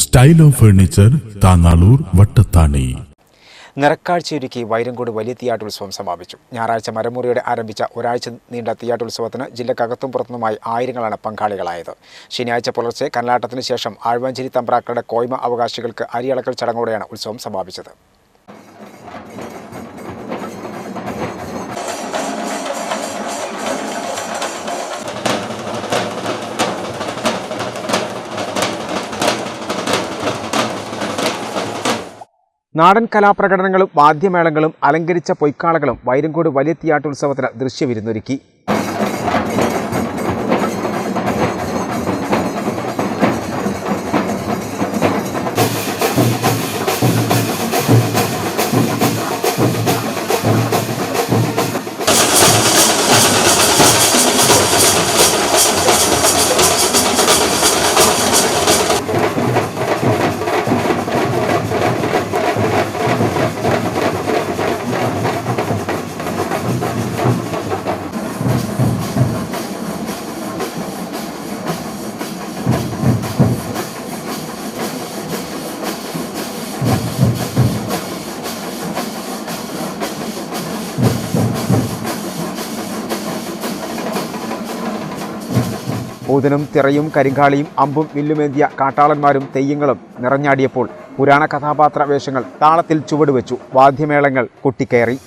Style of furniture, Thanalur, Vattathani. നിറക്കാഴ്ചയൊരുക്കി വൈരങ്കോട് വലിയ തീയാട്ടുത്സവം സമാപിച്ചു. ഞായറാഴ്ച മരമുറിയോടെ ആരംഭിച്ച ഒരാഴ്ച നീണ്ട തീയാട്ടുത്സവത്തിന് ജില്ലക്കകത്തും പുറത്തുനിന്നുമായി ആയിരങ്ങളാണ് പങ്കാളികളായത്. ശനിയാഴ്ച പുലർച്ചെ കനലാട്ടത്തിന് ശേഷം ആഴ്വാഞ്ചേരി തമ്പ്രാക്കളുടെ കോയ്മ അവകാശികൾക്ക് അരിയളക്കൽ ചടങ്ങോടെയാണ് ഉത്സവം സമാപിച്ചത്. നാടൻ കലാപ്രകടനങ്ങളും വാദ്യമേളങ്ങളും അലങ്കരിച്ച പൊയ്ക്കാളകളും വൈരങ്കോട് വലിയ തീയാട്ടുത്സവത്തിന് ദൃശ്യവിരുന്നൊരുക്കി. ഊതനും തിറയും കരിങ്കാളിയും അമ്പും വില്ലുമേന്തിയ കാട്ടാളന്മാരും തെയ്യങ്ങളും നിറഞ്ഞാടിയപ്പോൾ പുരാണ കഥാപാത്ര വേഷങ്ങൾ താളത്തിൽ ചുവടുവെച്ചു. വാദ്യമേളങ്ങൾ കൊട്ടിക്കയറി.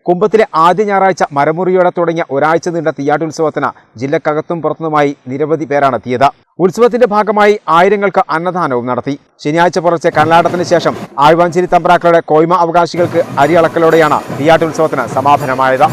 കുമ്പത്തിലെ ആദ്യ ഞായറാഴ്ച മരമുറിയോടെ തുടങ്ങിയ ഒരാഴ്ച നീണ്ട തീയാട്ടുത്സവത്തിന് ജില്ലക്കകത്തും പുറത്തുനിന്നുമായി നിരവധി പേരാണ് എത്തിയത്. ഉത്സവത്തിന്റെ ഭാഗമായി ആയിരങ്ങൾക്ക് അന്നദാനവും നടത്തി. ശനിയാഴ്ച പുലർച്ചെ കനലാട്ടത്തിന് ശേഷം ആഴ്വാഞ്ചേരി തമ്പ്രാക്കളുടെ കോയ്മ അവകാശികൾക്ക് അരിയളക്കലോടെയാണ് തീയാട്ടുത്സവത്തിന് സമാപനമായത്.